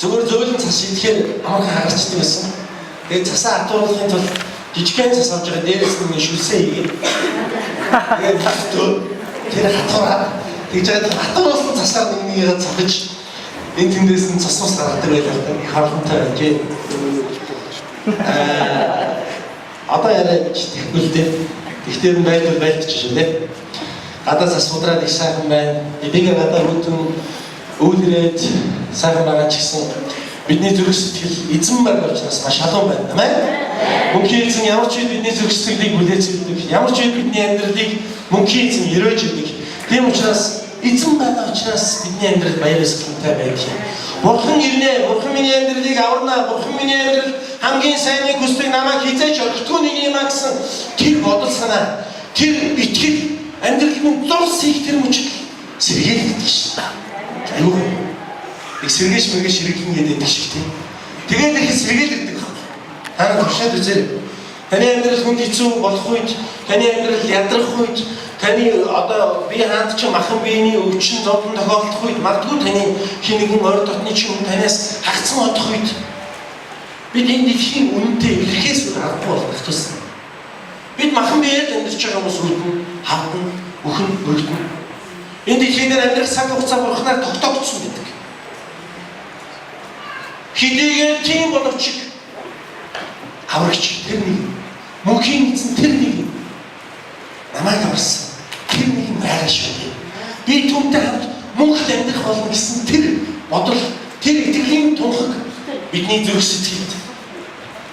Зүгээр зөөлөн цас идэхээр амархан хагарчдаг байсан. Тэгээд цасаа хатууруулахын тулд жижигхэн цас авч байгаа дээрээс нь шүлсээ хийгээд тэгээд тэр хатуураа тэгж байгаа хатууруулсан цасаар нэгнийгээ цохиж энэ тэндээс нь цас ус гаргадаг байлаа. Их харамтай байжээ. Одоо яриад тэгэхгүй л дээ. Тэгтээ энэ байлбал байлтчих шүү дээ. Гадаа цас удраад их сайхан байна. Эдгээр гадаа үүдэн үүлрээд сайхан байгаа ч гэсэн бидний зүрх сэтгэл эзэн баг учраас маш халуун байна. Амин. Мөнхийн эзэн ямар ч үед бидний зүрх сэтгэлийг бүлээцүүлдэг. Ямар ч үед бидний амьдралыг мөнхийн эзэн өрөөж өгдөг. Тийм учраас эзэн байгаа учраас бидний амьдрал баяр ёслолтой байдаг. Бурхан ирнэ. Бурхан миний амьдралыг аварна. Бурхан миний амьдрал хамгийн сайныг хүсдэг намайг хизээч орхитгүй нэг юм гэсэн тэр бодол санаа, тэр итгэл амьдрал минь зурс хийх тэр мөчл сэргээлдэг шүү дээ. Аюу. Их сэргээж мэргэж ширэглэн гэдэг шиг тийм. Тэгээд их сэргээлдэг. Та тушаад үзээ. Таны амьдрал хүнд хэцүү болох үед, таны амьдрал ядрах үед, таны одоо би хаанд ч махан биений өвчин зовлон тохиолдох үед, магадгүй таны хин нэгэн ойр дотны ч юм танаас хагцсан одох үед бид энэ дэлхийн үнэтэй ирэхээс аргагүй болох тусна. Бид махан биеэр амьдарч байгаа хүмүүс үүдэн, хавдан, өхөн, өргөдөн. Энэ дэлхийн дээр амьдрах цаг хугацаа бурхнаар тогтоогдсон гэдэг. Хэдийгээр тийм боловч аврагч тэр нэг мөнхийн эзэн тэр нэг намайг аварсан. Тэр нэг байраа шүү. Би түүнтэй хамт мөнхөд амьдрах болно гэсэн тэр бодол, тэр итгэлийн тунхаг бидний зүрх сэтгэлд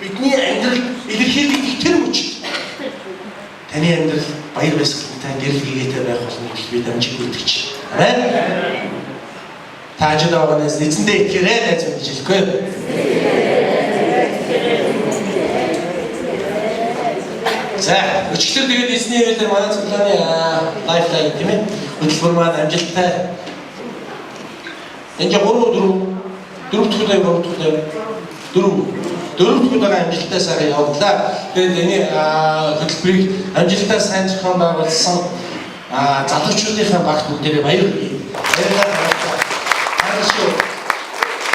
бидний амьдрал илэрхийлэгдэх тэр мөч таны амьдрал баяр баясгалантай гэрэл гээтэй байх болно гэж би дамжиг үлдэж байна. Амен. Таажид аванаас эзэндээ итгэрэй гэж хэлэхгүй. За, өчигдөр тэгээд эзний хэлээр манай цуглааны лайфлайн тийм ээ. Хөтөлбөр маань амжилттай. Энд 4 удаа амжилттай сайхан явууллаа. Тэгээд энэ хөтөлбөрийг амжилттай сайн зохион байгуулсан залуучуудынхаа багт бүгдээрээ баяр хүргэе. Баярлалаа.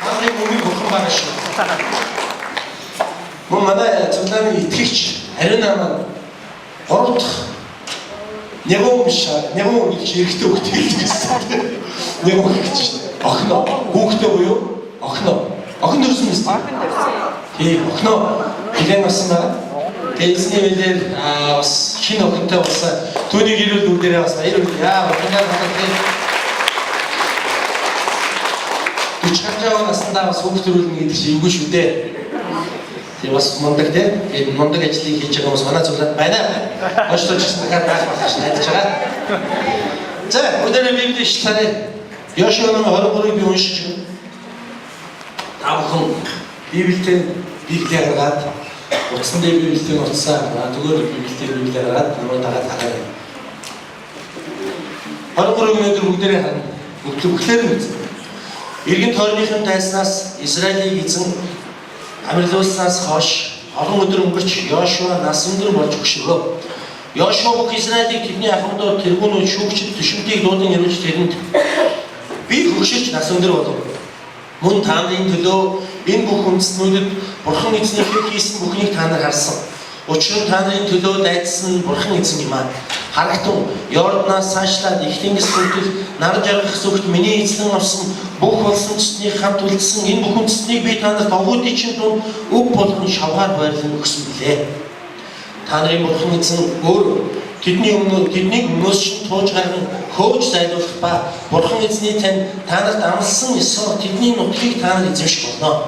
Манай мөнгө бүхэн байгаа шүү. Манай цуглааны итгэгч ариун намаа 3 дахь нэгэн гэж эрэхтэй хөлт хэлдэг. Нэгэн гэж шүү. Охин хүүхдээ буюу охин дөрсөн мэт. Тийм охин хилэн болсон байна. Тэзний хэлээр бас шинэ охинтой болсон. Түүний гэрэл бүгдээрээ бас баяр хүргэе. Охиноо хатдаг. Чангаан насандаа бас хүүхд төрүүлнэ гэдэг чинь үгүй шүү дээ. Тийм бас мундаг тийм. Энэ мундаг ажлыг хийж байгаа хүмүүс манай цуглаанд байна. Хойшлооч гэсэн дахиад байх гэж найдаж байгаа. За, өнөөдөр Библийн ишлэлээр Йошуа номын 23-ыг би уншиж байна. Та бүхэн Библийг гаргаад утсан дээр Библийг утсаа, зүгээр Библийг гаргаад намайг дагаад хараа. 23-ыг өнөөдөр бүгдээрээ харна. Бүгдээр нь үзнэ. Иргэн тойрныхын тайснаас Израилийн эзэн амьдлуулснаас хойш олон өдөр өнгөрч Йошуа нас өндөр болж өгшөө. Йошуа бүх Израилийг тэдний ахмадууд тэргүүнүүд шүүгчд төшөлтийг дуудан ирүүлж тэрэнд би хөгшилж нас өндөр болов. Мөн та нарын төлөө энэ бүх үндэстнүүдэд Бурхан эзнийхээ хийсэн бүхнийг та нар харсан. Учир нь та нарын төлөө дайдсан Бурхан эзэн юм аа. Харагтун Йорданаас цаашлаад Ихлингээс хүртэл нар жаргах зүгт миний эзлэн авсан бүх болсон цэцний хамт үлдсэн энэ бүх үндэстнийг би та нарт овгуудын чинь дунд өв болгон шавгаар байрлан өгсөн билээ. Та нарын Бурхан эзэн өөр тэднийг өмнөөс чинь тууж гарган хөөж зайлуулах ба Бурхан эзний тань та нарт амласан ёсоор тэдний нутгийг та нар эзэмших болно.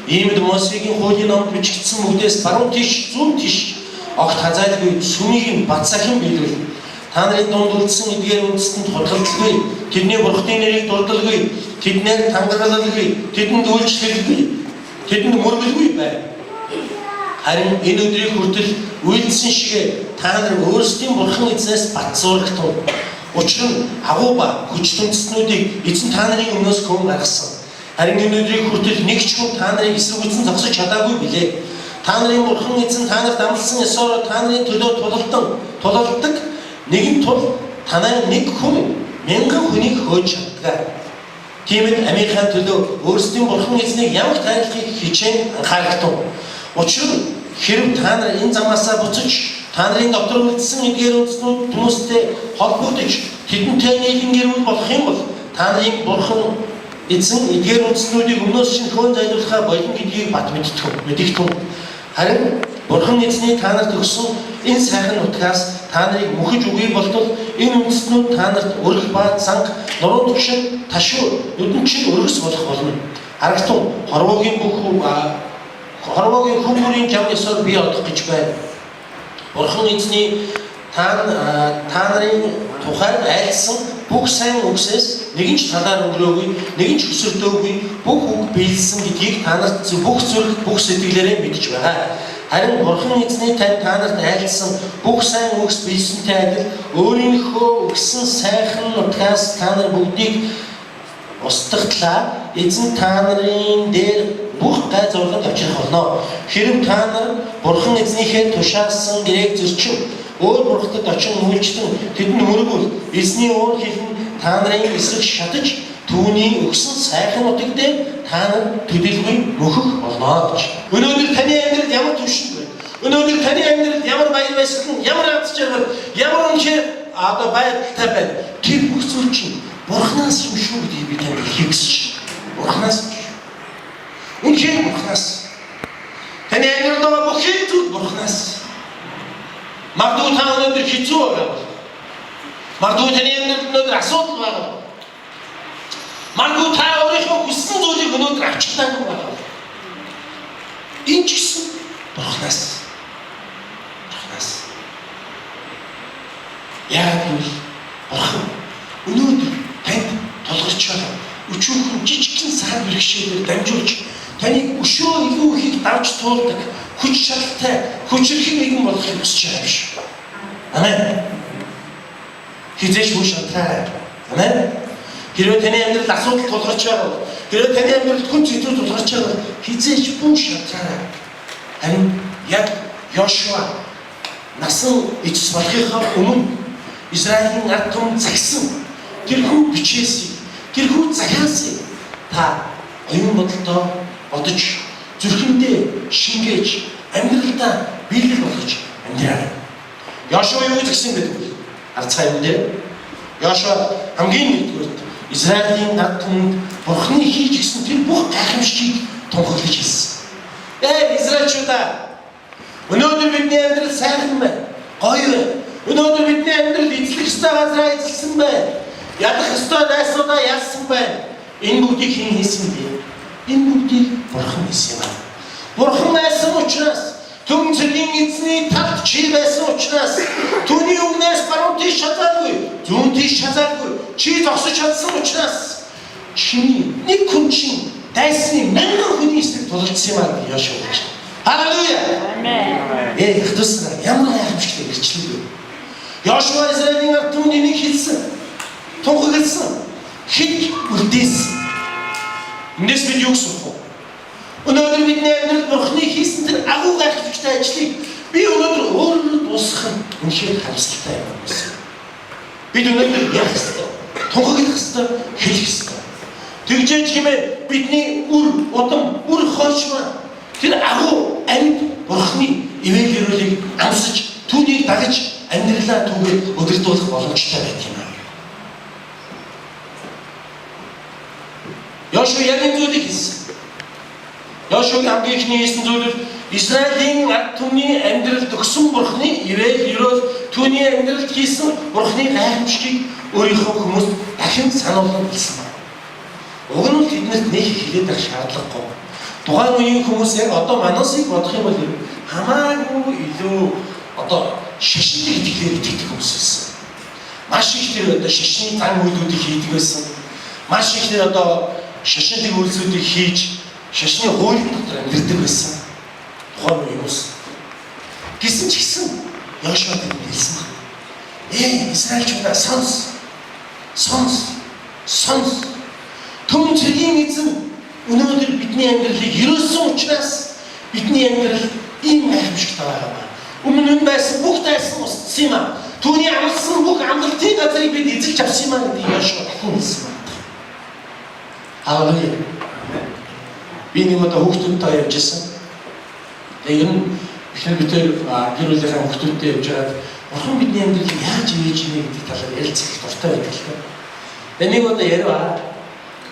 Иймд Мосегийн хуулийн номд бичигдсэн үгдээс баруун тийш зүүн тийш огт хазайлгүй сүмийг бат сахин биелүүл. Та нарын дунд үлдсэн эдгээр үндэстэнд худгалдалгүй, тэдний бурхны нэрийг дурдалгүй, тэднээр тангаргалалгүй, тэдэнд үйлчлэлгүй, тэдэнд мөргөлгүй бай. Харин энэ өдрийг хүртэл үйлдсэн шигэ та нар өөрсдийн бурхан эзнээс бат зурагтун. Учир нь агуу ба хүч үндэстнүүдийг эзэн та нарын өмнөөс хөөн гаргасан. Харин энэ өдрийг хүртэл нэг ч хүн та нарыг эсрэг үзэн зогсож чадаагүй билээ. Та нарын бурхан эзэн та нарт амласан ёсоор та нарын төлөө тулалдаг нэгэн тул танай нэг хүн мянган хүнийг хөөж чаддаг. Тиймээд Америкийн төлөө өөрсдийн бурхан эзнийг ямар тайлахыг хичээн анхаарахтун. Учир нь хэрв та нар энэ замаасаа буцаж та нарын дотор үлдсэн эдгээр үндэстнүүд хүмүүстэй холбогдож тэдэнтэй нийлэн гэрүүл болох юм бол та нарын бурхан эзэн эдгээр үндэстнүүдийг өмнөөс шинэхэн зайлуулахаа болон гэдгийг бат мэдэгтэн. Харин бурхан эзний та нарт өгсөн энэ сайхан нутгаас та нарыг мөхөж өгье болтол энэ үндэстнүүд та нарт өргөх ба занг, нуруу тушин, ташуур, нүдэнчил өргөс болох болно. Харагтун хорвоогийн хүмүүрийн жам ёсоор бий одох гэж байна. Бурхан эзний та нарын тухайд айлсан бүх сайн үгсээс нэгэн ч талаар өнгөрөөгүй, нэгэн ч өсөрдөөгүй бүх үг биелсэн гэдгийг та нарт бүх зүрх, бүх сэтгэлээрээ мэдэж байгаа. Харин бурхан эзний тань та нарт айлсан бүх сайн үгс биелсэнтэй адил өөрийнхөө өгсөн сайхан нутгаас та нар бүгдийг устгатлаа эзэн та нарын дээр бүх гай зурганд авчрах болно. Хэрв та нар бурхан эзнийхээ тушаасан гэрээг зөрчин өөр бурхтад очин үйлчлэн тэдэнд мөргөл эзний уур хэлэн та нарын эсрэг шатаж түүний өгсөн сайхан нутаг дээр та нар төдийлгүй мөхөх болно гэж. Өнөөдөр таны амьдралд ямар түвшин вэ? Өнөөдөр таны амьдралд ямар баяр баясгал, ямар аз жаргал, ямар үнэхээр байдалтай байна. Тэр бүх зүйл чинь бурхнаас юм шүү гэдгийг би танд хэлхийг хүсэж байна. Бурхнаас үнэхээр бурхнаас. Таны амьдралд байгаа бүх зүйл бурхнаас. Магадгүй та өнөөдөр хэцүү байгаа бол. Магадгүй таны амьдралд өнөөдөр асуудал байгаа бол. Магадгүй та өөрийнхөө хүссэн зүйлийг өнөөдөр авчихтаагүй байгаа бол. Энэ ч гэсэн бурхнаас. Бурхнаас. Яагаад гэвэл бурхан өнөөдөр танд тулгарч байгаа өчүүхэн жижигхэн сар бэрхшээлээр дамжуулж таныг өшөө илүү ихийг давж туулдаг хүч чадалтай хүчрхэн нэгэн болохыг хүсэж байгаа юм шиг. Амен. Хизээч мөн шатраа. Амен. Хэрвээ таны амьдралд асуудал тулгарч байгаа бол, хэрвээ таны амьдралд хүн зүйл тулгарч байгаа бол хизээч мөн шатраа. Харин яг Йошуа насан ичс болохынхаа өмнө Израилийн ард түмэн загсан тэрхүү бичээсийг, тэрхүү захиасыг та оюун бодолдоо бодож, зүрхэндээ шингээж, амьдралдаа биелэл болгож амьдраарай. Йошуа юу гэсэн гэдэг вэ? Харцгаа юм дээр. Йошуа хамгийн нэгдүгээр Израилийн ард түмэнд Бурхны хийж гисэн тэр бүх гайхамшигыг тунхаглаж хэлсэн. Израильчуудаа, өнөөдөр бидний амьдрал сайхан байна. Гоё байна. Өнөөдөр бидний амьдрал эзлэх ёстой газраа эзэлсэн байна. Ядах ёстой дайснуудаа ялсан байна. Энэ бүгдийг хэн хийсэн бэ? Энэ бүгдийг бурхан хийсэн юм. Бурхан байсан учраас, түн цэгийн эзний талд чи байсан учраас, түүний өмнөөс баруун тийш шазаагүй, зүүн тийш шазаагүй, чи зогсож чадсан учраас, чиний нэг хүн чинь дайсны 1000 хүний эсрэг тулалдсан юм аа гэж Йошуа гэж. Халелуя. Амен. Христос ямар гайхамшигтай ирчлэг вэ? Йошуа Израилийн ард түмний нэг хэлсэн, тунхагласан, хэд үлдээсэн. Эндээс бид юу гэсэн бэ? Өнөөдөр бидний амьдралд Бурхны хийсэн тэр агуу гайхамшигтай ажлыг би өнөөдөр өөрөө дуусгах нь үнэхээр харамсалтай юм байна. Бид өнөөдөр ярих ёстой, тунхаглах ёстой, хэлэх ёстой. Тэгжээж хэмээн бидний үр удам, үр хойшмаа тэр агуу амьд Бурхны ивэл гэрүүлийг амсаж, түүнийг дагаж амьдралаа түүгээр өдөрдүүлэх боломжтой байт юм аа. Йошуа яг энэ зүйлийг хийсэн. Йошуагийн хамгийн ихний хийсэн зүйл Израилийн ард түмний амьдралд өгсөн Бурхны ивэл ерөөл түүний амьдралд хийсэн Бурхны гайхамшигыг өөрийнхөө хүмүүст дахин сануулсан болсон байна. Уг нь тэднэрт нэг хэлээд байх шаардлагагүй. Тухайн үеийн хүмүүс яг одоо манасыг бодох юм бол хамаагүй илүү одоо шашиныг итгэхээр итгэдэг хүмүүс байсан. Маш их тэр одоо шашны зан үйлүүдийг хийдэг байсан. Маш их тэр одоо шашиныг үйлсүүдийг хийж шашны хууль дотор амьдардаг байсан. Тухайн үеийн хүмүүс. Гэсэн ч гэсэн Йошуа тэнд хэлсэн байна. Израильчуудаа сонс. Түн цэгийн эзэн өнөөдөр бидний амьдралыг ерөөсөн учраас бидний амьдрал ийм гайхамшигтай байгаа юм. Өмнө нь байсан бүх дайсан устсан юм аа. Түүний амлсан бүх амлалтын газрыг бид эзэлж авсан юм аа гэдэг Йошуа дахин хэлсэн байна. Халелуя. Би нэг удаа хүүхдүүдтэй явж исэн. Тэгээ ер нь ихэнх бид гэр бүлийнхээ хүүхдүүдтэй явж байгаад бурхан бидний амьдралыг яаж ээж ийнэ гэдэг талаар ярилцах дуртай байдаг л та. Тэгээ нэг удаа яриа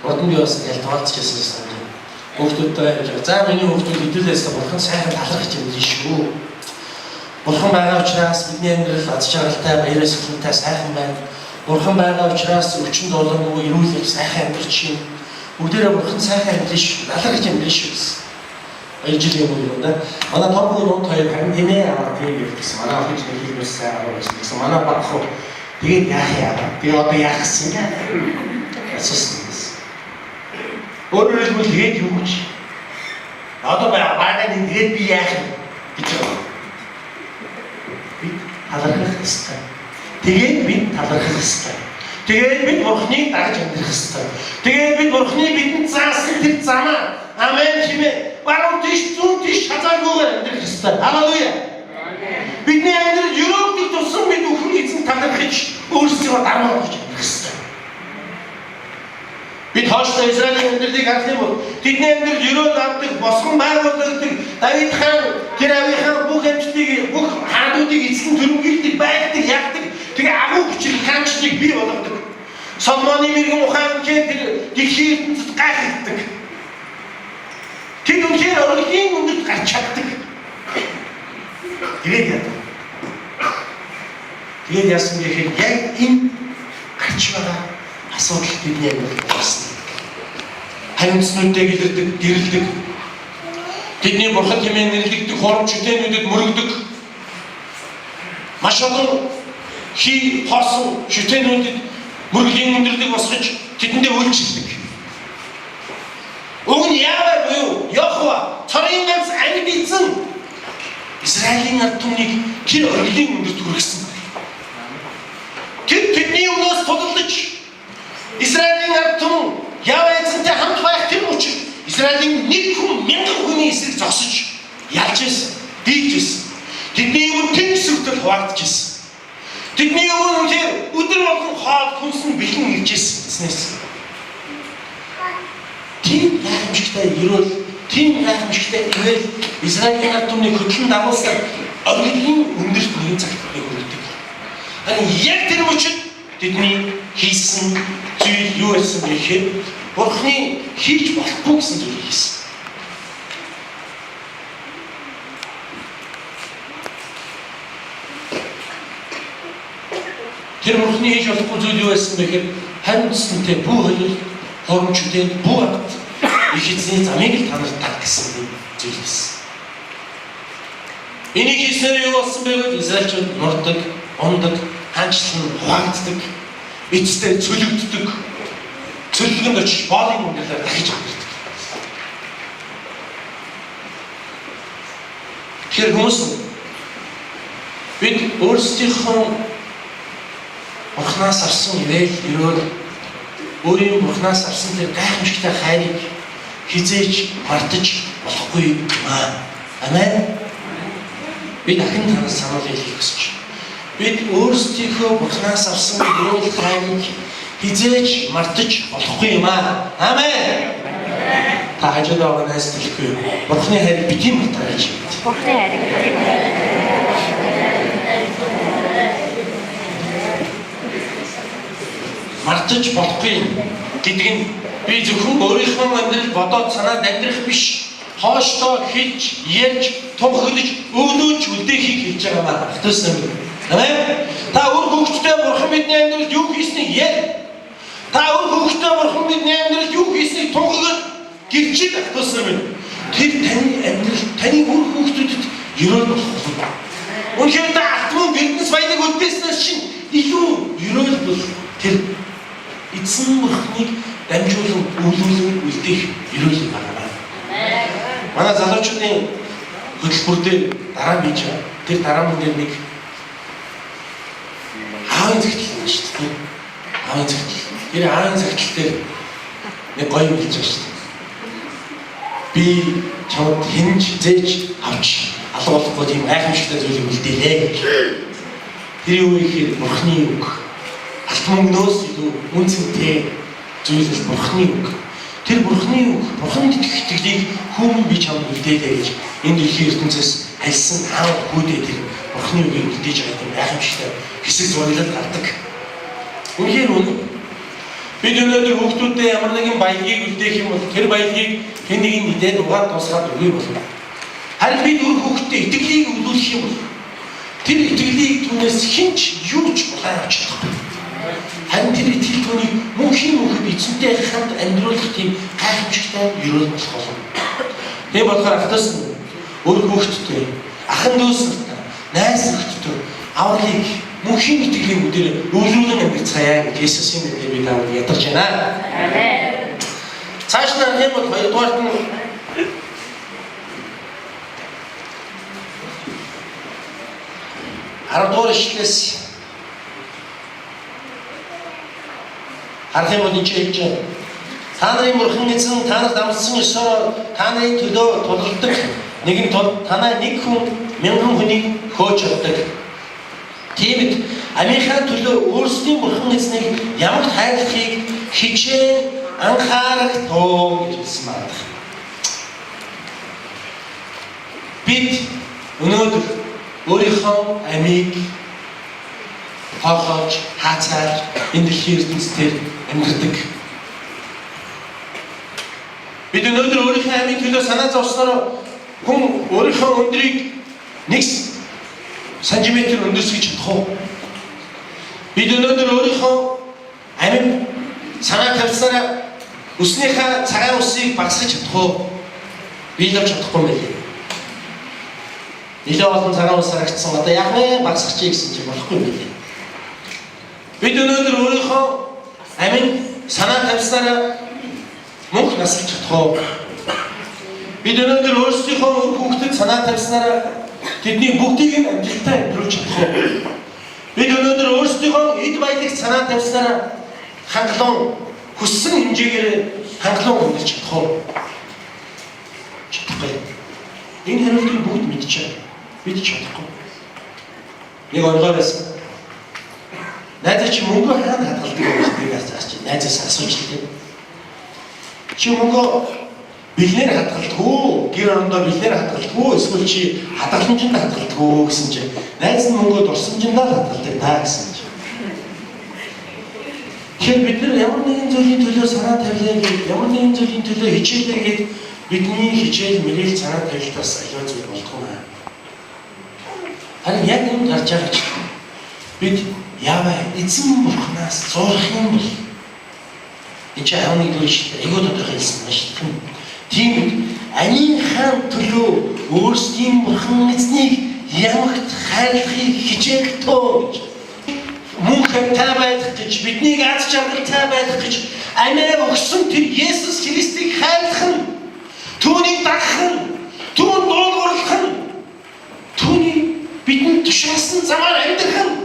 урд нь би бас яг тоолцчихсан юм. Хүүхдүүдтэй явж байгаа. За миний хүүхдүүд хэдүүлээс бурхан сайхан талархаж юм шүү. Бурхан байгаа учраас бидний амьдрал аз жаргалтай, баяраа сэтгэлтэй сайхан байна. Бурхан байгаа учраас өчнө дуулангүй эрүүл их сайхан амьдарч чинь. Бүгдээрээ бурхан сайхан амьдарч шүү. Талархаж амьдарч шүү гэсэн. Ээжлийн юм да. Манай томгоор руу хоёр харин тэмээ аваад тэгээд гэсэн. Манай охин ч хэлбэрс сайн аваад гэсэн. Манай баг хөө тэгээд яах яа. Би одоо яах гэсэн юм. Асуусан. Өөрөөр хэлбэл тэгээд юу гэж? Одоо багааны тэгээд би яах гэж байна. Би талархах ёстой. Тэгээд би талархах ёстой. Тэгээд бид бурхныг дагаж амьдрах ёстой. Тэгээд бид бурхны бидэнд заасан тэр замаа амен хэмээн баруун тийш зүүн тийш хазааргүйгээр амьдрах ёстой. Халелуя. Бидний амьдрал ерөөдөө туссан бид өхөн эзэн талархаж өөрсдөө дармаа гэж амьдрах ёстой. Бид хооштой Израилийн амьдралыг харах юм бол тэдний амьдрал ерөөд авдаг, босгон байгуулдаг, Давид хаан тэр авийнхаа бүх амжилтыг, бүх хаануудыг эзэн төрөмгийлдэг, байлдаг, ягдаг, тэгээ агуу хүчил хаанчлыг бий болгодог. Соломоны мэрэгэн ухаан тэр дэлхийн ертөнцид гайхагддаг. Тэд үнээр өргөлийн үндэд гарч чаддаг. Тэгээд яасан гэхээр яг энэ гарч байгаа асуудал бидний амьдралд байна. Харимтснуудыг илэрдэг, гэрэлдэг. Тэдний бурхан хэмээн нэрлэгдэх хоромч шүтээнүүдэд мөрөгдөг. Маш олон хоосон шүтээнүүдэд мөрөглийн өндөрлөг босгож тэдэндээ үйлчилдэг. Уг нь яавар буюу Йохова цорын ганц амьд эзэн Израилийн ард түмнийг тэр өргөлийн өндөрт хүргэсэн. Тэдний өмнөөс тулалдаж Израилийн ард түмэн Яаваа эзэнтэй хамт байх тэр учраас Израилийн 1,000 хүний эсрэг зогсож ялж ирсэн, дийлж ирсэн. Тэдний өмнө тэн сүртэл хуваагдж ирсэн. Тэдний өмнө тэр өдөр болгон хоол хүнсэн бэлэн ирж ирсэн гэснээс. Тийм гайхамшигтай ерөөл, тийм гайхамшигтай ивэл Израилийн ард түмний хөдлөн дагуулсан өргөлийн өндөрт нэгэн цагт хүрдэг. Харин яг тэр мөчид тэдний хийсэн зүйл юу байсан бэ гэхээр бурхны хийж болохгүй гэсэн зүйлийг хийсэн. Тэр бурхны хийж болохгүй зүйл юу байсан бэ гэхээр харимтсантай бүү холил хоромчтой бүү акт их эзний замыг л танардаг гэсэн зүйл байсан. Энийг хийснээр юу болсон бэ гэвэл израильчууд нурдаг, ундаг, хаанчлан хуваагддаг, эцтэй цөлөгддөг, цөлгөнд очиж боолын үнэлээр дахиж авдаг. Тэгэхээр хүмүүс бид өөрсдийнхөө бурхнаас авсан ерөөл өөрийн бурхнаас авсан тэр гайхамшигтай хайрыг хизээж мартаж болохгүй юм аа. Амен. Би дахин танаас сануулъя хэлэх гэж байна. Бид өөрсдийнхөө бурхнаас авсан ерөөл хайрыг хизээж мартаж болохгүй юм аа. Амен. Та хажууд байгаа найз хэлэхгүй. Бурхны хайрыг бити мартаа гэж байна. Бурхны хайрыг бити мартаж болохгүй гэдэг нь би зөвхөн өөрийнхөө амьдрал бодоод санаад амьдрах биш. Хоошдоо хэлж, ярьж, тунхаглаж, өвлөөж үлдээхийг хийж байгаа маа. Хтөөсөн юм. Амен. Та өөр хөвгчтэй бурхан бидний амьдралд юу хийснийг ярь. Та өөр хөвгчтэй бурхан бидний амьдралд юу хийснийг тунхаглаж гэрчил хтөөсөн юм. Тэр таны амьдрал, таны өөр хөвгчүүдэд ерөөл болох юм. Үнэхээр та алтмын бизнес баялаг үлдээснээс чинь илүү ерөөл бол тэр эзэн бурхныг дамжуулан өвлүүлэн үлдээх ерөөл байна. Манай залуучуудын хөтөлбөр дээр дараа нь хийж байгаа. Тэр дараа нь дээр нэг аавын загтал байна шүү дээ. Аавын загтал. Тэр аавын загтал дээр нэг гоё юм хэлж байгаа шүү дээ. Би чамд хинж зээж авч алга болохгүй тийм гайхамшигтай зүйлийг үлдэелээ гэж. Тэр юу ихээр бурхны үг. Алт мөнгнөөс илүү үнцэнтэй зүйл бурхны үг. Тэр тэр Бурхны үг, Бурханд итгэх итгэлийг хүм би чамд үлдээлээ гэж энэ дэлхийн ертөнцөөс альсан аав хүүдээ тэр Бурхны үгийг үлдээж байгаа юм гайхамшигтай хэсэг зураглал гардаг. Үнэхээр үнэн. Бид өнөөдөр хүүхдүүдэд ямар нэгэн баялагийг үлдээх юм бол тэр баялагийг хэн нэгэн идээд угаад дуусгаад өгье болно. Харин бид өөр хүүхдэд итгэлийг өгүүлэх юм бол тэр итгэлийг түүнээс хинч юу ч болоо авч чадахгүй. Харин тэр итгэл түүнийг мөнхийн мөнхөд эзэнтэй хамт амьдруулах тийм гайхамшигтай ерөөл болох болно. Тийм болохоор ахтас өөр хүүхдтэй, ахан дүүстэй, найз нөхдөд авралыг мөнхийн итгэлийн үдээр өвлүүлэн амьдцгаая гэж Есүсийн нэрээр бид наад ядаж байна. Амен. Цааш нь юм бол хоёрдугаарт нь аравдугаар ишлээс харах юм бол энэ хэлж байна. Та нарын Бурхан эзэн та нарт амласан ёсоор та нарын төлөө тулгардаг. Нэгэн тул танай нэг хүн мянган хүнийг хөөж чаддаг. Тиймд амийнхаа төлөө өөрсдийн Бурхан эзнийг ямар хайрлахыг хичээн анхаарах тоо гэж хэлсэн байна. Бид өнөөдөр өөрийнхөө амийг хохож, хаацааж энэ дэлхийн ертөнцийн амьдардаг. Бид өнөөдөр өөрийнхөө амийн төлөө санаа зовсноор хүн өөрийнхөө өндрийг 1 сантиметр өндөрсгөж чадах уу? Бид өнөөдөр өөрийнхөө амин санаа тавьсараа өснийхээ цагаан усыг багасгаж чадах уу? Би л чадахгүй юм байна. Нилээ олон цагаан ус харагдсан. Одоо яг нь багасгачих гэсэн чинь болохгүй юм байна. Бид өнөөдөр өөрийнхөө амин санаа тавьсараа мөнх насгаж чадах уу? Бид өнөөдөр өөрсдийнхөө хүүхдэд санаа тавьснараа тэдний бүгдийг нь амжилттай амьдруулж чадах уу? Бид өнөөдөр өөрсдийнхөө эд баялагт санаа тавьснараа хангалуун хүссэн хэмжээгээр хангалуун амьдарч чадах уу? Чадахгүй. Энэ хариултыг бүгд мэдчихэв. Бид чадахгүй. Нэг ойлгоо байсан. Найдаж чи мөнгө хаана хадгалдаг юм бэ гэж асууж байна. Найзаас асууж хэлээ. Чи мөнгө бэлнээр хадгалдаггүй, гэр орондоо бэлнээр хадгалдаггүй, эсвэл чи хадгаламжинд хадгалдаггүй гэсэн чинь найз нь мөнгө дурсамжиндаа хадгалдаг даа гэсэн чинь. Тэгэхээр бид нар ямар нэгэн зүйлийн төлөө санаа тавилаа гэж, ямар нэгэн зүйлийн төлөө хичээлээ гэж бидний хичээл мэрээл санаа тавилтаас аюул зүйл болдгоо маа. Харин яг юм гарч байгаа ч бид яаваа эзэн Бурханаас зурх юм бол энэ ч аавны дүүш эгөө тодорхой хэлсэн байна шүү дээ. Тийм амийнхаа төлөө өөрсдийн Бурхан эзнийг ямагт хайрлахыг хичээх тоо гэж мөнхөд байх гэж биднийг аз жаргалтай байх гэж амиа өгсөн тэр Есүс Христийг хайрлах нь түүнийг дагах нь түүнд дуулуурах нь түүний бидэнд тушаасан замаар амьдрах нь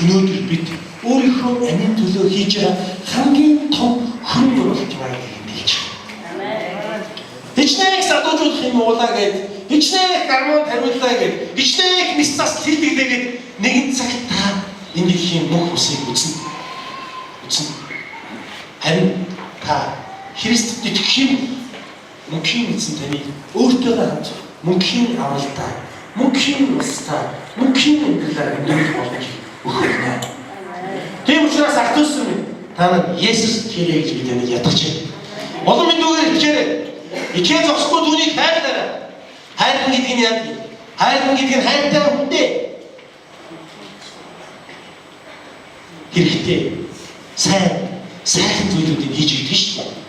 өнөөдөр бид өөрийнхөө амийн төлөө хийж байгаа хамгийн том хүн болж байгаа юм гэж. Амен. Хичнээн садуулах юм уулаа гэд, хичнээн гармууд хариуллаа гэд, хичнээн мисцас хийлдэглээ гэд нэгэн цагт та энэ дэлхийн бүх усыг үзнэ. Харин та Христэд итгэх юм мөнхийн эзэн таны өөртөөгөө хамт мөнхийн авралтай, мөнхийн улстай, мөнхийн амьдралаар амьдрах боломж өгнө. Тийм учраас ах トゥ ус минь та нар Есүс тэрэ гэж бид энийг ядаж байна. Олон мэндүүгээр итгээрэй. Ичээ зогсохгүй түүнийг хайрлаарай. Хайрлан гэдэг нь яа вэ? Хайрлан гэдэг нь хайртай хүнтэй. Хэрэгтэй. Сайхан зүйлүүдийг хийж идэх шүү дээ.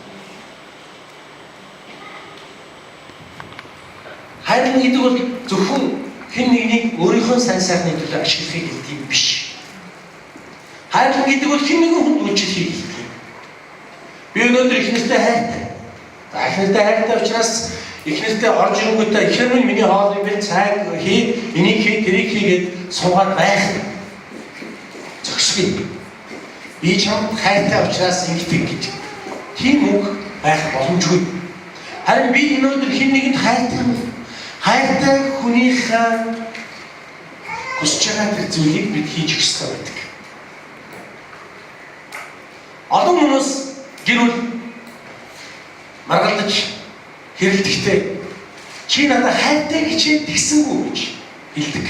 Хайрлан гэдэг бол зөвхөн хэн нэгнийг өөрийнхөө сайн сайхны төлөө ашиглахыг хэлдэг юм биш. Хайрлан гэдэг бол хэн нэгэн хүнд үйлчлэхийг хэлдэг. Би өнөөдөр ихнэртэй хайртай. Ихнэртэй хайртай учраас ихнэртэй орж ирэнгүүтээ ихнэр минь миний хоолыг бэл цайг хий, энийг хий, тэрийг хийгээд суугаад байх. Зөксгий. Би чамд хайртай учраас ингэдэг гэж. Тийм үг байх боломжгүй. Харин би өнөөдөр хэн нэгэнд хайртай хүнийхээ хүсэж байгаа тэр зүйлийг бид хийж өгөх ёстой байдаг. Олон хүмүүс гэр бүл маргалдаж хэрэлдэхтэй чи надад хайртай гэж тэгсэнгүй гэж хэлдэг.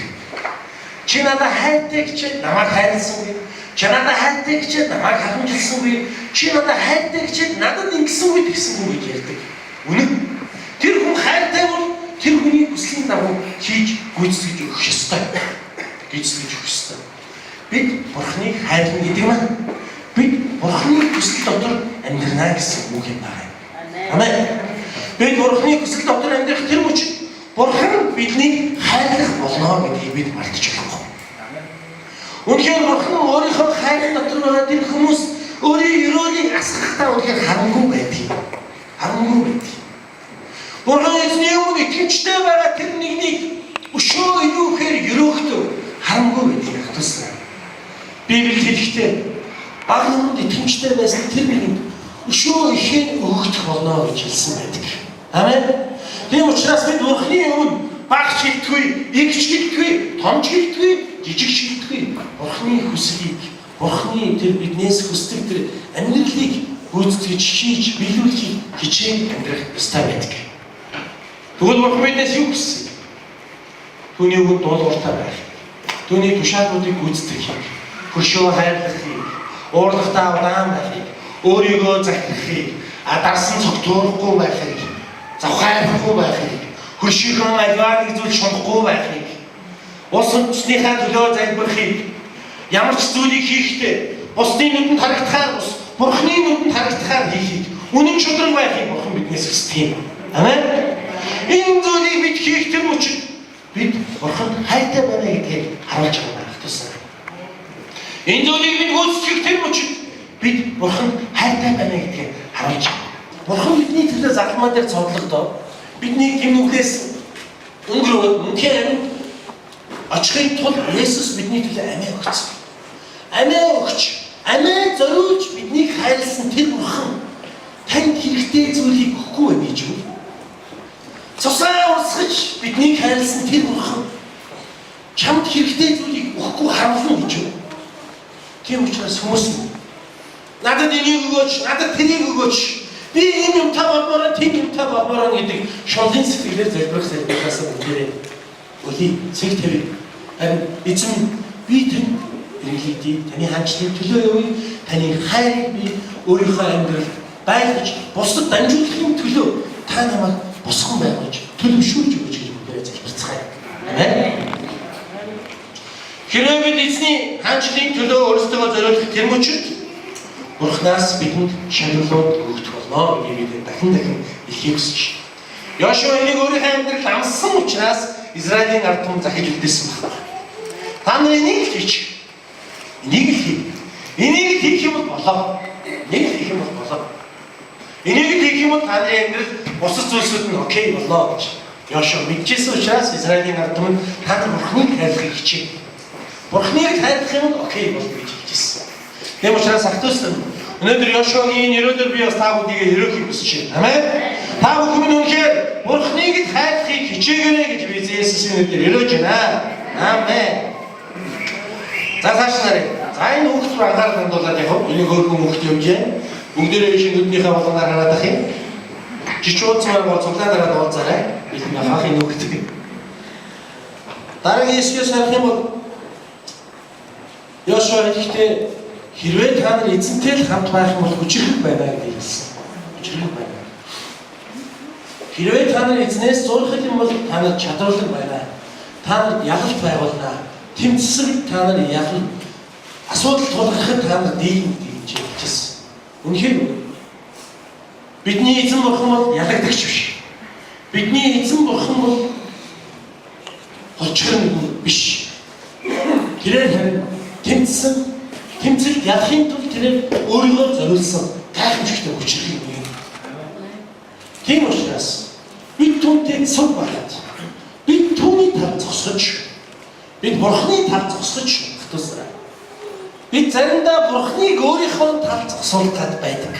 Чи надад хайртай гэж намайг хайрласангүй. Чи надад хайртай гэж намайг харамжилсангүй. Чи надад хайртай гэж надад ингэсэнгүй тэгсэнгүй гэж ярьдаг. Үнэн. Тэр хүн хайртай бол тэр хүний хүслийн дагуу хийж гүйцэтгэж өгөх ёстой. Гүйцэтгэж өгөх ёстой. Бид Бурхныг хайрлана гэдэг маань бид Бурхны хүсэл дотор амьдрна гэсэн үг юм байна. Амен. Бид Бурхны хүсэл дотор амьдрах тэр мөчид Бурхан биднийг хайрлах болно гэдгийг бид мартаж болохгүй. Үнэхээр Бурхан өөрийнхөө хайр дотор байгаа тэр хүмүүс өөрийн өрөөнийг асгахтаа үнэхээр харангүй байдаг. Харангүй байдаг. Бурхан эзний өмнө итгэмжтэй байгаа тэр нэгнийг өшөө илүүхээр өрөөхтөө харангүй байдаг хатсан. Библи хэлэхдээ баг нүд итгэмжтэй байсан тэр нэгэнд өшөө ихээр өгөх болно гэж хэлсэн байдаг. Амен. Тийм учраас бид Бурхны өмнө баг шилтгүй, их шилтгүй, том шилтгүй, жижиг шилтгүй Бурхны хүслийг, Бурхны тэр биднээс хүсдэг тэр амьдралыг гүйцэтгэж хийж биелүүлэхийг хичээн амьдрах ёстой байдаг. Тэгвэл Бурхан биднээс юу хүссэн? Түүний өмнө дуулууртай байх. Түүний тушаалуудыг гүйцэтгэхийг, хөршөө хайрлахыг, уурлагтай удаан байхыг, өөрийгөө захирахыг, дарсан цогтуухгүй байхыг, завхаарахгүй байхыг, хөршийнхөө альвааг зүйл шунахгүй байхыг, улс үндэстнийхээ төлөө залбирахыг, ямар ч зүйлийг хийхдээ бусдын нүдэнд харагдахаар бус, Бурхны нүдэнд харагдахаар хийхийг, үнэн шударга байхыг Бурхан биднээс хүсдэг юм. Амен. Энэ зүйлийг бид хийх тэр мөчид бид Бурханд хайртай байна гэдгийг харуулж байгаа байх тусаа. Энэ зүйлийг бид гүйцэтгэх тэр мөчид бид Бурханд хайртай байна гэдгийг харуулж байгаа. Бурхан бидний төлөө загламаа дээр цовдлогдоо бидний гимнүглээс өнгөрөөд үнхээр очихын тулд Есүс бидний төлөө амиа өгсөн. Амиа өгч, амиа зориулж биднийг хайрлсан тэр Бурхан танд хэрэгтэй зүйлийг өгөхгүй байна гэж үү? Цусаа урсгаж биднийг хайрлсан тэр Бурхан чамд хэрэгтэй зүйлийг өгөхгүй харуулна гэж үү? Тийм учраас хүмүүс надад энийг өгөөч, надад тэрийг өгөөч. Би энэ юмтай болмоор, тийм юмтай болмоор гэдэг шунлын сэтгэлээр залбирахаас бүгдээрээ өлийн цэг тавь. Харин эзэн би тань эргэлдээ, таны хаанчлалын төлөө явъя, таны хайрыг би өөрийнхөө амьдралд байлгаж, бусдад дамжуулахын төлөө та намайг босгон байгуулж, төлөвшүүлж өгч гэж бүгдээрээ залбирцгаая. Амен. Хэрвээ бид эзний хаанчлалын төлөө өөрсдөө зориулах тэр мөчид Бурханаас бидэнд шагналууд өгөх болно гэдгийг бид дахин хэлхийг хүсэж. Йошуа энийг өөрийнхөө амьдралд амссан учраас Израилийн ард түмэн захиж үлдээсэн байна. Та нар энийг хийч. Энийг хий. Энийг хийх юм болоо. Энийг хийх юм болоо. Энийг хийх юм та нарын амьдрал бусад зүйлсүүд нь окей болоо гэж Йошуа мэдчихсэн учраас Израилийн ард түмэн та нар Бурханыг хайрлахыг хичээ. Бурханыг хайрлах юм окей болно гэж хэлжсэн. Тийм учраас ахтусан өнөөдөр Йошуагийн нэрээр би бас та бүдгийг өрөөхийг хүсэж байна. Амен. Та бүхэн үнэхээр Бурхныг хайрлахыг хичээгээрэй гэж би Есүсийн нэрээр өрөөж байна. Амен. За цааш нарыг. За энэ хүүхд рүү анхаарал хандуулаад явах. Энийг өөрхөн хүүхд юм жаа. Бүгдээрээ шинэ нүднийхээ болгоноор хараад ах юм. Жичүүцмаар гоо цуглаа дараад уулзаарай. Бидний хаахын хүүхд. Дараагийн Есүс харах юм бол Йошуа хэлэхдээ хэрвээ та нар эзэнтэй л хамт байх юм бол хүчрэх байна гэж хэлсэн. Хүчрэх байна. Хэрвээ та нар эзнээс зурхал юм бол та нар чадварлаг байна. Та нар ялалт байгуулна. Тэмцэл та нар ялал. Асуудал тулгархад та нар дийлэн гэж хэлжсэн. Үнэхээр бидний эзэн Бурхан бол ялагдагч биш. Бидний эзэн Бурхан бол холчхон биш. Тэрээр тэмцэлд ялахын тулд тэр өөрийгөө зориулсан гайхамшигтай хүчрэх юм. Тийм учраас бид түүнтэй сав байгаад бид түүний тал зогсож бид Бурхны тал зогсож хатуусаа. Бид заримдаа Бурхныг өөрийнхөө тал зогсоолох гад байдаг.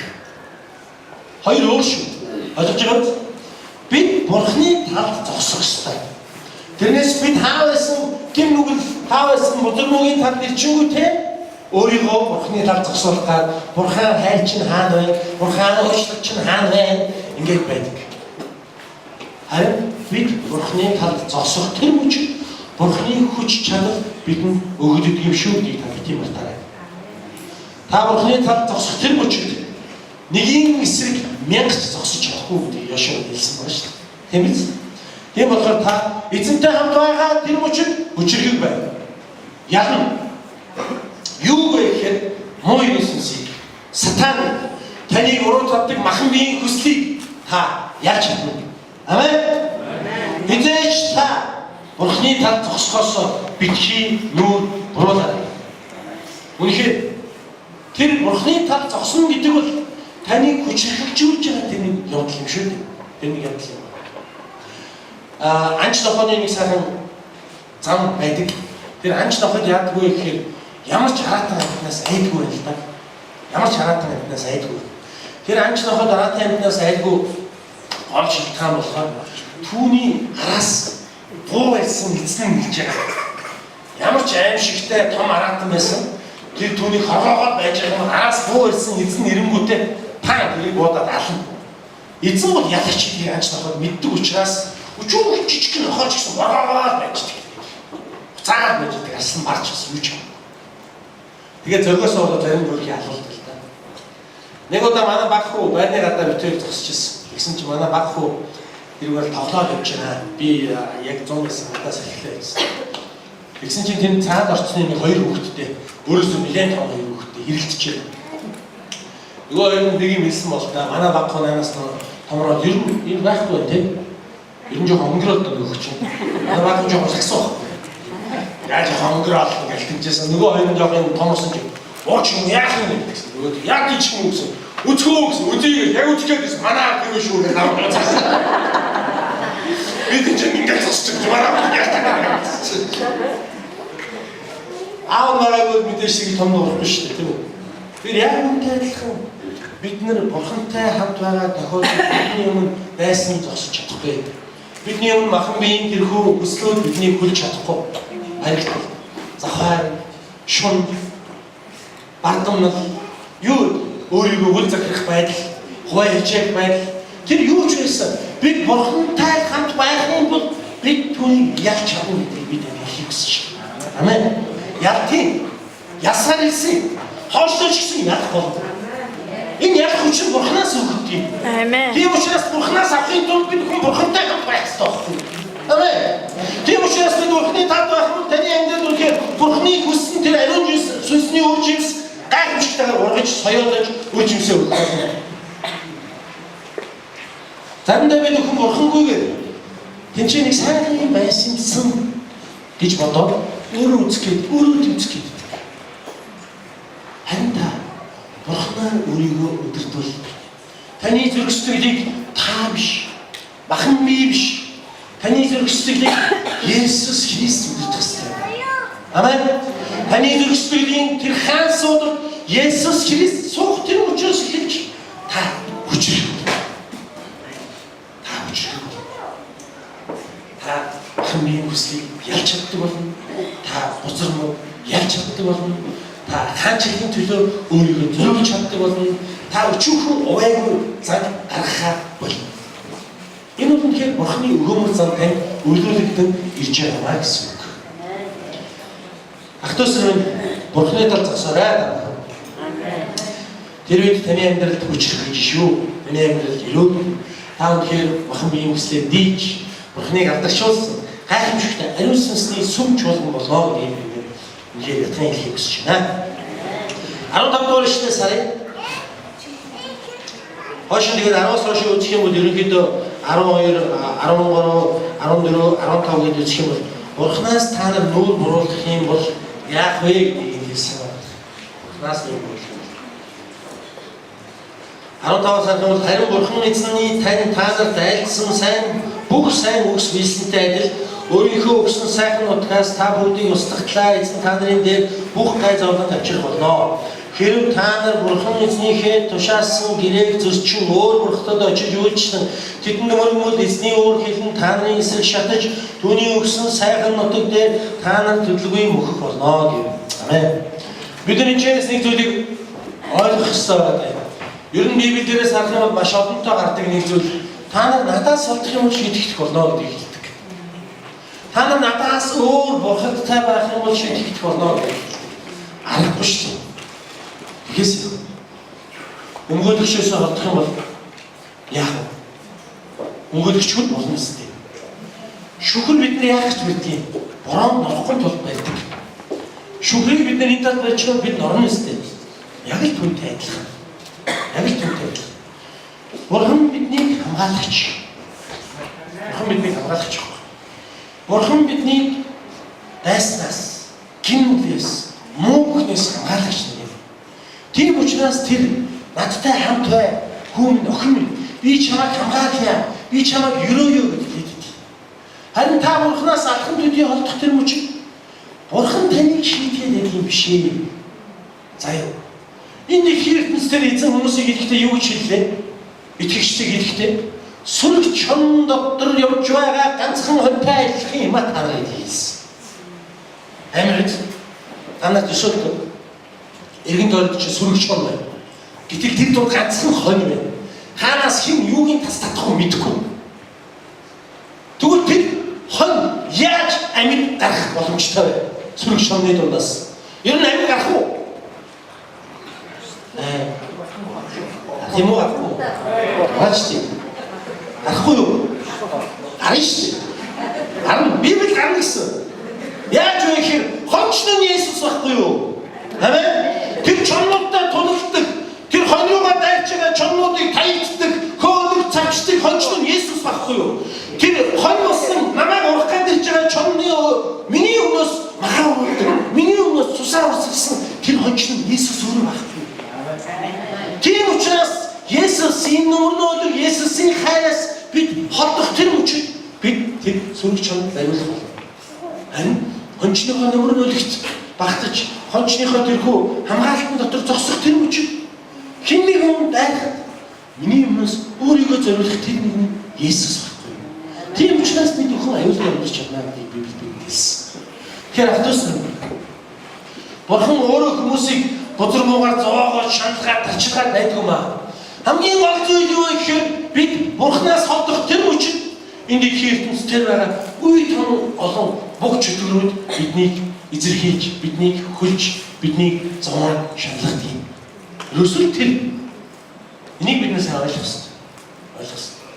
Хоёр өөр шүү. Ойлгож байгаа биз? Бид Бурхны тал зогсох ёстой. Тэрнээс бид хаа байсан гим нүгэл хаа байсан модерногийн тал ирчингүүтэй өөрийгөө Бурхны тал зогсоолох гад Бурхан хайр чинь хаана вэ? Бурхан уучлал чинь хаана вэ? ингээд байдаг. Харин бид Бурхны талд зогсох тэр мөчид Бурхны хүч чанар бидэнд өгөгддөг юм шүү гэдгийг та бити мартаарай. Та Бурхны талд зогсох тэр мөчид нэгийн эсрэг мянгч зогсож чадахгүй гэдгийг Йошуа хэлсэн байна шүү дээ. Тийм биз? Тийм болохоор та эзэнтэй хамт байгаа тэр мөчид хүчрэг байна. Ялна. Юу вэ гэхээр муу юусэнсийг Сатан таныг уруу татдаг махан биеийн хүслийг та ялж чадна. Амен. Мэдээж та Бурхны талд зогсохоос битгий нүүр буруулаад. Үнэхээр тэр Бурхны талд зогсно гэдэг бол таныг хүчрхэгжүүлж байгаа тэр нэг явдал юм шүү дээ. Тэр нэг явдал юм. Анч нохооны нэг сайхан зам байдаг. Тэр анч ноход яадаггүй гэхээр ямар ч хараатан амьтнаас айдгүй байл та. Ямар ч хараатан амьтнаас айдгүй. Тэр анч ноход хараатан амьтнаас айдгүй гол шилтгаан болохоор түүний хараас буу байсан эзэн хэлж байгаа. Ямар ч аимшигтай том хараатан байсан. Тэр түүнийг хоргоогоод байж байгаа юм араас буу байсан эзэн нэрэнгүүтээ та тэрийг буудаад ална. Эзэн бол ялагч гэдгийг анч ноход мэддэг учраас өчүүг жижиг нохооч гэсэн боргоогоод байждаг. Цаагаад байждаг алсан марч бас юу ч юм. Тэгээ зөргөөс болоод зарим бүрхий алуулдаг л та. Нэг удаа манай баг хүү байрны гадаа битүүр зогсож ирсэн. Тэгсэн чинь манай баг хүү тэрүүгээр тоглоод явж байна. Би яг 100 гэсэн надаас эхлэв гэсэн. Тэгсэн чинь тэнд цаад орцны нэг хоёр хүүхэдтэй өөрөөсөө нэлээд том хоёр хүүхэдтэй хэрэлдэж байна. Нөгөө хоёр нэг юм хэлсэн бол та манай баг хүү наанаас томроод ер нь байхгүй тийм. Ер нь жоохон өнгөрөөд өгөх чинь. Манай баг жоохон сагсах. Яаж хонгорол гэж хэлжсэн. Нөгөө хоёр нь жоохон томорсон чинь ууч юм яах юм бэ гэсэн. Нөгөө яг гэж юм гэсэн. Өцгөө гэсэн. Өдийг яг өцгөөд гэсэн. Манай гэрээ шүү гэж наваад цаасан. Бид чинь ингээд цосч манай яг аав мараагүй мэдээж шиг том нурахгүй шүү дээ тийм үү. Тэр яг үнтэй адилхан бид нар Бурхантай хамт байгаа тохиолдолд бидний өмнө байсан зогсож чадахгүй. Бидний өмнө махан биеийн тэрхүү өслөөд бидний хүлж чадахгүй. Харин захаар шун бардамнал юу өөрийгөө үл захирах байдал, хуваа хичээх байдал тэр юу ч байсан. Бид Бурхантай хамт байх юм бол бид түүнийг ялж чадна гэдгийг бид хэлэх хүсэж байна. Амен. Ялтын ясаар хэлсэн хоошлооч гэсэн ялах бол энэ ялах хүч нь Бурханаас өгдөг юм. Амен. Тийм учраас Бурханаас авахын тулд бид хүн Бурхантай хамт байх ёстой байна. Амен. Тийм учраас бид Бурханы талд байх юм таны амьдрал үнэхээр Бурханы хүссэн тэр ариун сүнсний үр жимс гайхамшигтайгаар ургаж соёолож үр жимсээ өгөх болно. Заримдаа бид хүн Бурхангүйгээр тэнцээ нэг сайн юм байсансан гэж бодоод өөрөө үзгээд өөрөө тэмцгээд. Харин та Бурханаар өөрийгөө өдөртвөл таны зүрх сэтгэлийг та биш, махан бие биш. Таны зүрх сэтгэлийг Есүс Христ өдөртөх ёстой. Амен. Таны зүрх сэтгэлийн тэр хаан суудаг Есүс Христ суух тэр учраас хэлж та хүчрэх. Та хүчрэх. Та махан биеийн хүслийг ялж чаддаг болно. Та бузар муу ялж чаддаг болно. Та хаанчлалын төлөө өөрийгөө зориулж чаддаг болно. Та өчүүхэн увайгүй цаг гаргахаар болно. Энэ бол үнэхээр Бурханы өгөөмөр зам танд үйлдвэрлэгдэн ирж байгаа гэсэн үг. Ах トゥ усрын Бурханы талд зогсоорой. Тэр үед таны амьдралд хүчрэх шүү. Таны амьдралд өрөөд та үнэхээр махан биеийн хүслээр дийж Бурханыг алдаршуулсан гайхамшигтай ариун сүнсний сүм чуулган болоо гэдэг юм. Үнэхээр ятган хэлхийг хүсэж байна. 15 дугаар эшлэл сарын хойш тэгээд 10-аас хойш үзэх юм бол ерөнхийдөө 12, 13, 14, 15 гэж үзэх юм бол Бурханаас та нар нүүр буруулах юм бол яах вэ гэдгийг хэлсэн байна. Бурханаас нүүр буруулах. 15-аас хойш харин Бурхан эзний тань та нарт айлсан сайн бүх сайн үгс биелсэнтэй адил өөрийнхөө өгсөн сайхан нутгаас та бүгдийг устгатлаа эзэн та нарын дээр бүх гай зовлон авчрах болно. Хэрв та нар Бурхан эзнийхээ тушаасан гэрээг зөрчин өөр бурхтад очиж үйлчлэн тэдэнд мөрмөл эзний өөр хэлэн та нарын эсрэг шатаж түүний өгсөн сайхан нутаг дээр та нар төлөвлөгөө мөхөх болно гэв. Амен. Бид энэ чэнэс нэг зүйлийг ойлгох ёстой байна. Ер нь Библиэрээс харах юм бол маш олонтой гардаг нэг зүйл та нар надаас олдох юм бол шийдэгдэх болно гэдгийг хэлдэг. Та нар надаас өөр бурхадтай байх юм бол шийдэгдэх болно гэдэг. Аргагүй шүү дээ. Тэгээс өмгөөлөгчөөс олдох юм бол яах вэ? Өмгөөлөгчгүй болно үстэй. Шүхэр бидний яах гэж мэдгийг бороо норохгүй тул байдаг. Шүхрийг бид энэ тал байж байгаа бид норно үстэй. Яг л түүнтэй адилхан. Яг л түүнтэй адилхан. Бурхан биднийг хамгаалагч. Бурхан биднийг хамгаалагч. Бурхан биднийг дайснаас, гинлээс, муу бүхнээс хамгаалагч нэг. Тийм учраас тэр надтай хамт бай, хүн охин минь би чамайг хамгаалъя, би чамайг өрөөё гэж хэлдэг. Харин та Бурханаас алхам төдий холдох тэр мөчид Бурхан таныг шийдгээд байдаг юм биш ээ. За юу. Энэ христээр эзэн хүмүүсийг хэлэхдээ юу гэж хэллээ? Итгэгчдийг хэлэхдээ сүрэг чон дотор явж байгаа ганцхан хонтой адилхан юм а тараад хэлсэн. Америкт танад өсөлт эргэн тойрог чи сүрэг чон байна. Гэтэл тэр дунд ганцхан хонь байна. Хаанаас хэн юугийн тас татахгүй мэдэхгүй. Тэгвэл тэр хонь яаж амьд гарах боломжтой вэ? Сүрэг чонны дундаас. Ер нь амьд гарах уу? Тийм үү? Гарчтий. Гарахгүй юу? Гарна шүү дээ. Гарна. Библи гарна гэсэн. Яаж вэ гэхээр хоньч нь Есүс байхгүй юу? Амен. Тэр чоннуудтай тулалддаг, тэр хоньруугаа дайрч байгаа чоннуудыг таягддаг, хөөлөг цавчдаг хоньч нь Есүс байхгүй юу? Тэр хонь болсон намайг урах гэж байгаа чонны миний өмнөөс махаа урдаг, миний өмнөөс цусаа урсгалсан тэр хоньч нь Есүс өөрөө байхгүй юу? Тийм учраас Есүсийн нүүрнөөр Есүсийн хайраас бид холдох тэр мөчид бид тэр сүрэг чонд амьлах болно. Харин хончныхоо нүүрнөөлөгт багтаж хончныхоо тэрхүү хамгаалтын дотор зогсох тэр мөчид хэн нэгэн дайрах миний өмнөөс өөрийгөө зориулах тэр нэгэн Есүс байхгүй. Тийм учраас бид өхөн аюулгүй амьдарч чадна гэдгийг Библиэд хэлсэн. Тэгэхээр автос Бурхан өөрөө хүмүүсийг бузар муугаар зоогоо шаналгаад тарчилгаад байдгүй маа. Хамгийн гол зүйл юу вэ гэхээр бид Бурханаас холдох тэр мөчид энд ертөнцийн тэр байгаа үе том олон бүх чөтгөрүүд биднийг эзэрхийлж, биднийг хөлж, биднийг зовоод шаналгад юм. Ерөөсөө тэр энийг биднээс ойлгох ёстой. Ойлгох ёстой.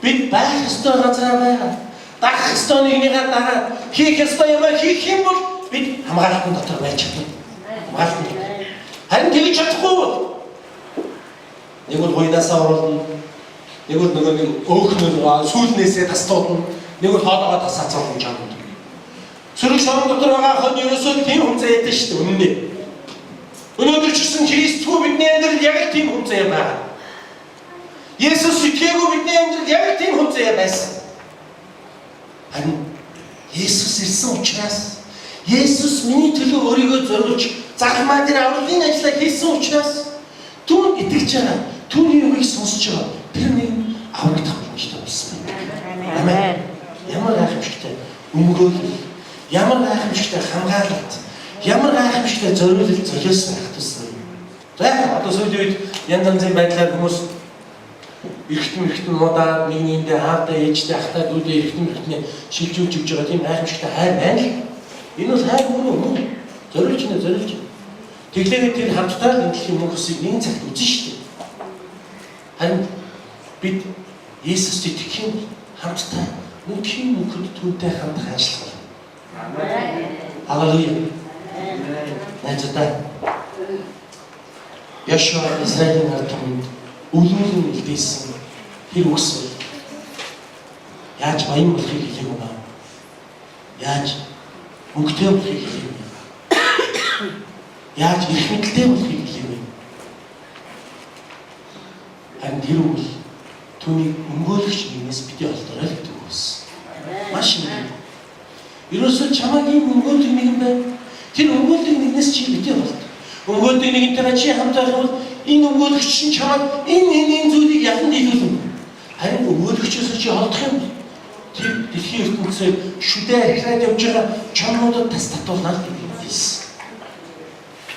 Бид байх ёстой газараа байгаа. Дах ёстой нэгнийгээ дагаад хийх ёстой юм хийх юм бол бид хамгаалтын дотор байж чадна. Хамгаалтын. Харин тэгж чадахгүй бол нэг бол гуйнасаа оруулна, нэг бол нөгөө нэг өөхнөр сүүлнээсээ тастуулна, нэг бол хоолоогоо тасаацуулна гэж байна. Сүрэг шорон дотор байгаа хон ерөөсөө тийм хүнзээ ядсан шүү дээ үнэндээ. Өнөөдөр ч гэсэн Христгүй бидний амьдрал яг тийм хүнзээ байна. Есүс итгээгүй бидний амьдрал яг тийм хүнзээ байсан. Харин Есүс ирсэн учраас Есүс миний төлөө өөрийгөө зориулж загмаа дээр авралын ажлаа хийсэн учраас түүнд итгэж байгаа, түүний үгийг сонсож байгаа тэр нэг аврагдах боломжтой болсон байна. Амен. Ямар гайхамшигтай өмгөөлөл, ямар гайхамшигтай хамгаалалт, ямар гайхамшигтай зориулалт золиос байх тусна. За одоо сүүлийн үед янз янзын байдлаар хүмүүс эргэтэн муудаад нэг нэгэндээ хаалтаа ээжтэй ахтаа дүүдээ эргэтний шилжүүлж өгч байгаа тийм гайхамшигтай хайр байна л. Энэ бол хайр мөн зориулж нэ зориулж. Тэглээгээ тэр хамтдаа л ингэх юм хүмүүсийг нэгэн цагт үзэн шүү дээ. Харин бид Есүст итгэх юм хамтдаа мөнхийн мөнхөд түүнтэй хамт ажиллах болно. Халелуя. Найзуудаа Яшуа Израилийн ард түмэнд өлөөлөн илдээсэн тэр үгс бол яаж баян болохыг хэлэх юм бэ? Яаж мөнгөтэй болохыг хэлэх юм бэ? Яаж их мэдлэлтэй болохыг хэлэх юм бэ? Харин тэр үг түүний өмгөөлөгч нэгнээс бити олдорой гэдэг үгс. Маш их. Ерөөсөө чамаагийн өмгөөлөг нэг юм байна. Тэр өмгөөлөг нэгнээс чи бити олд. Өмгөөлөг нэгнтэй чи хамт байх бол энэ өмгөөлөгч чинь чамайг энэ зүйлийг ялан дийлүүлнэ. Харин өмгөөлөгчөөс чи олдох юм. Тэр дэлхийн ертөнцийн шүдээ ахираад явж байгаа чамнуудад тас татуулна гэдэг юм.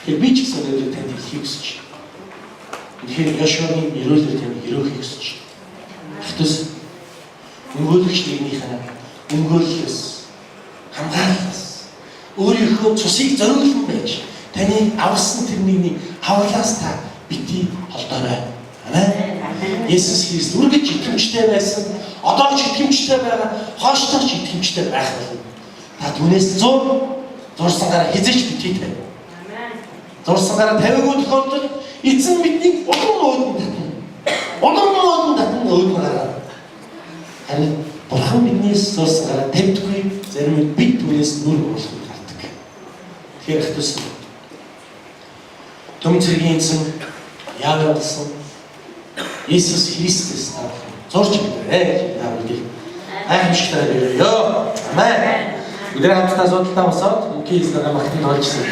Тэр би ч гэсэн өнөөдөр танд хэлхийг хүсэж байна. Тэгэхээр Йошуагийн өрөөлөөр тийм өрөөхийг өсөж. Хятад өмгөөлөгч нэгнийхээ өмгөөллөөс хамгааллаас өөрийнхөө цусыг зориулсан байж таны авсан тэрнийг хаварлаас та бити холдоорой. Амен. Есүс Христ үргэлж итгэмжтэй байсан, одоо ч итгэмжтэй байгаа, хойшлооч итгэмжтэй байх болно. Та түүнээс 100 зурсангараа хизээч битгийтэй. Амен. Зурсангараа 50-гүй тохиолдолд эзэн бидний улам өөдөн татна өөднөрөө. Харин Бурхан биднээс зурсангараа тавьдаггүй, зарим нь бид түүнээс нүр уулах гардаг. Тэгэхээр хэвчээс Төм цэргийн эзэн яагаад болсон? Есүс Христос та зурж билээ. Яагаад вэ? Аимшигтай ёо. Амен. Өдөр хамтдаа судалдаа босоод үгийн эзнээ магтан тоолжсэн.